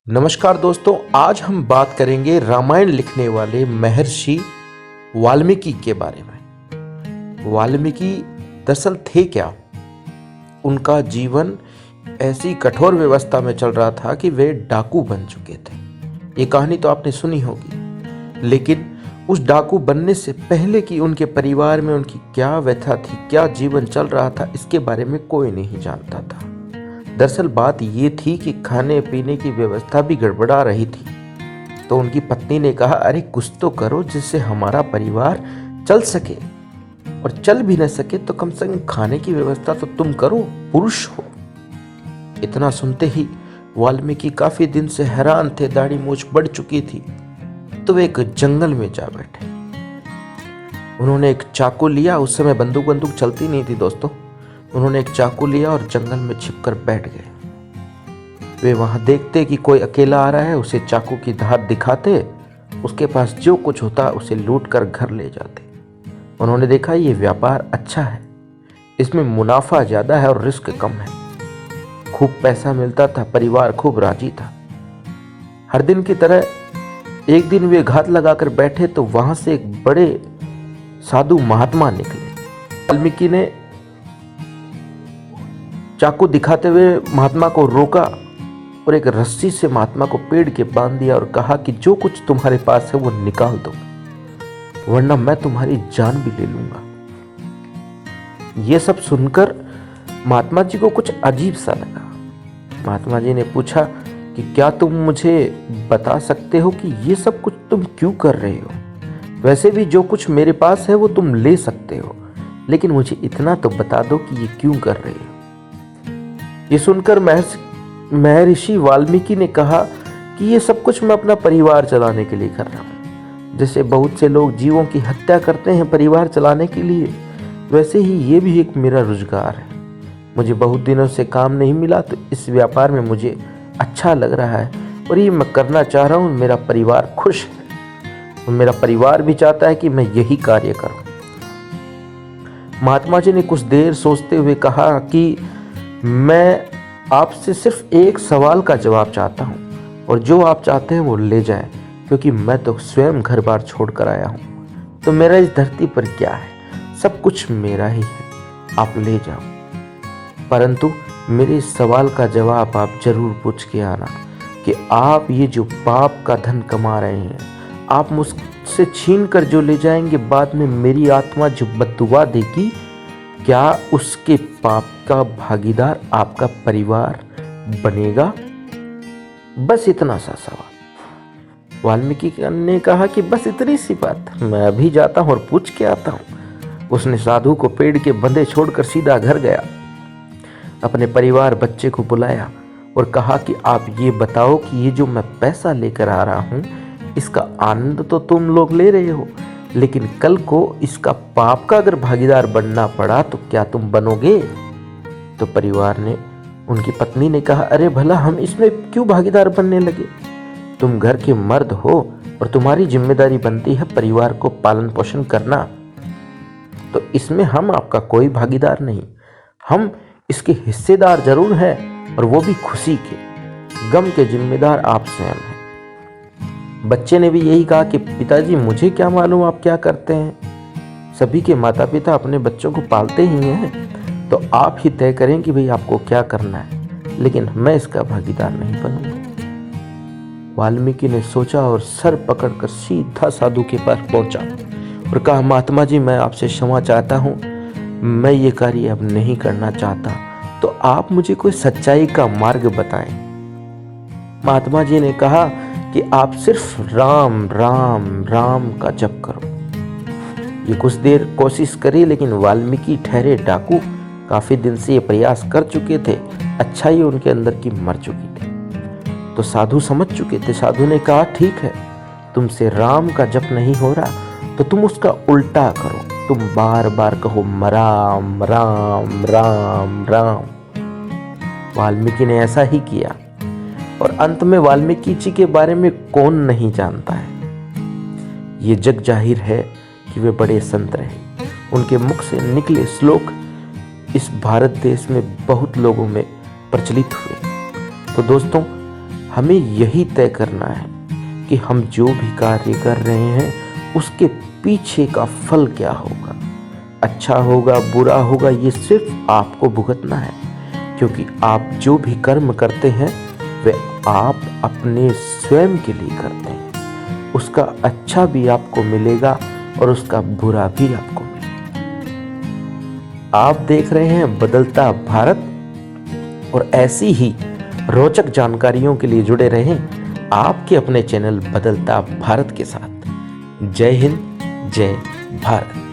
नमस्कार दोस्तों, आज हम बात करेंगे रामायण लिखने वाले महर्षि वाल्मीकि के बारे में। वाल्मीकि दरअसल थे क्या? उनका जीवन ऐसी कठोर व्यवस्था में चल रहा था कि वे डाकू बन चुके थे। ये कहानी तो आपने सुनी होगी, लेकिन उस डाकू बनने से पहले कि उनके परिवार में उनकी क्या व्यथा थी, क्या जीवन चल रहा था, इसके बारे में कोई नहीं जानता था। दरअसल बात ये थी कि खाने पीने की व्यवस्था भी गड़बड़ा रही थी। तो उनकी पत्नी ने कहा, अरे कुछ तो करो जिससे हमारा परिवार चल सके, और चल भी न सके तो कम से कम खाने की व्यवस्था तो तुम करो, पुरुष हो। इतना सुनते ही वाल्मीकि काफी दिन से हैरान थे, दाढ़ी मूछ बढ़ चुकी थी। तो वे एक जंगल में जा बैठे। उन्होंने एक चाकू लिया। उस समय बंदूक चलती नहीं थी दोस्तों। उन्होंने एक चाकू लिया और जंगल में छिपकर बैठ गए। वे वहां देखते कि कोई अकेला आ रहा है, उसे चाकू की धार दिखाते, उसके पास जो कुछ होता उसे लूट कर घर ले जाते। उन्होंने देखा ये व्यापार अच्छा है, इसमें मुनाफा ज्यादा है और रिस्क कम है। खूब पैसा मिलता था, परिवार खूब राजी था। हर दिन की तरह एक दिन वे घात लगाकर बैठे तो वहां से एक बड़े साधु महात्मा निकले। वाल्मीकि ने चाकू दिखाते हुए महात्मा को रोका और एक रस्सी से महात्मा को पेड़ के बांध दिया और कहा कि जो कुछ तुम्हारे पास है वो निकाल दो, वरना मैं तुम्हारी जान भी ले लूंगा। ये सब सुनकर महात्मा जी को कुछ अजीब सा लगा। महात्मा जी ने पूछा कि क्या तुम मुझे बता सकते हो कि ये सब कुछ तुम क्यों कर रहे हो? वैसे भी जो कुछ मेरे पास है वो तुम ले सकते हो, लेकिन मुझे इतना तो बता दो कि ये क्यों कर रहे हो। ये सुनकर महर्षि वाल्मीकि ने कहा कि ये सब कुछ मैं अपना परिवार चलाने के लिए कर रहा हूँ। जैसे बहुत से लोग जीवों की हत्या करते हैं परिवार चलाने के लिए, वैसे ही ये भी एक मेरा रोजगार है। मुझे बहुत दिनों से काम नहीं मिला, तो इस व्यापार में मुझे अच्छा लग रहा है और ये मैं करना चाह रहा हूँ। मेरा परिवार खुश है और मेरा परिवार भी चाहता है कि मैं यही कार्य करूँ। महात्मा जी ने कुछ देर सोचते हुए कहा कि मैं आपसे सिर्फ एक सवाल का जवाब चाहता हूँ, और जो आप चाहते हैं वो ले जाएं, क्योंकि मैं तो स्वयं घर बार छोड़ कर आया हूँ। तो मेरा इस धरती पर क्या है? सब कुछ मेरा ही है, आप ले जाओ। परंतु मेरे इस सवाल का जवाब आप जरूर पूछ के आना कि आप ये जो पाप का धन कमा रहे हैं, आप मुझसे छीन कर जो ले जाएंगे, बाद में मेरी आत्मा जो बद्दुआ देगी, क्या उसके पाप का भागीदार आपका परिवार बनेगा? बस इतना सा सवाल। वाल्मीकि ने कहा कि बस इतनी सी बात, मैं अभी जाता हूं और पूछ के आता हूं। उसने साधु को पेड़ के बंधे छोड़कर सीधा घर गया। अपने परिवार बच्चे को बुलाया और कहा कि आप ये बताओ कि ये जो मैं पैसा लेकर आ रहा हूं, इसका आनंद तो तुम लोग ले रहे हो, लेकिन कल को इसका पाप का अगर भागीदार बनना पड़ा तो क्या तुम बनोगे? तो परिवार ने, उनकी पत्नी ने कहा, अरे भला हम इसमें क्यों भागीदार बनने लगे? तुम घर के मर्द हो और तुम्हारी जिम्मेदारी बनती है परिवार को पालन पोषण करना। तो इसमें हम आपका कोई भागीदार नहीं, हम इसके हिस्सेदार जरूर हैं, और वो भी खुशी के। गम के जिम्मेदार आप स्वयं हैं। बच्चे ने भी यही कहा कि पिताजी मुझे क्या मालूम आप क्या करते हैं, सभी के माता पिता अपने बच्चों को पालते ही हैं, तो आप ही तय करें कि भाई आपको क्या करना है, लेकिन मैं इसका भागीदार नहीं बनूंगा। वाल्मीकि ने सोचा और सर पकड़कर सीधा साधु के पास पहुंचा और कहा, महात्मा जी मैं आपसे क्षमा चाहता हूं, मैं ये कार्य अब नहीं करना चाहता, तो आप मुझे कोई सच्चाई का मार्ग बताएं। महात्मा जी ने कहा कि आप सिर्फ राम राम राम का जप करो। ये कुछ देर कोशिश करी, लेकिन वाल्मीकि ठहरे डाकू काफी दिन से ये प्रयास कर चुके थे, अच्छाई उनके अंदर की मर चुकी थी। तो साधु समझ चुके थे। साधु ने कहा, ठीक है, तुमसे राम का जप नहीं हो रहा तो तुम उसका उल्टा करो, तुम बार बार कहो राम राम राम राम। वाल्मीकि ने ऐसा ही किया, और अंत में वाल्मीकि जी के बारे में कौन नहीं जानता है। ये जग जाहिर है कि वे बड़े संत रहे। उनके मुख से निकले श्लोक इस भारत देश में बहुत लोगों में प्रचलित हुए। तो दोस्तों, हमें यही तय करना है कि हम जो भी कार्य कर रहे हैं उसके पीछे का फल क्या होगा। अच्छा होगा, बुरा होगा, ये सिर्फ आपको भुगतना है, क्योंकि आप जो भी कर्म करते हैं वे आप अपने स्वयं के लिए करते हैं। उसका अच्छा भी आपको मिलेगा और उसका बुरा भी आपको मिलेगा। आप देख रहे हैं बदलता भारत, और ऐसी ही रोचक जानकारियों के लिए जुड़े रहें आपके अपने चैनल बदलता भारत के साथ। जय हिंद, जय भारत।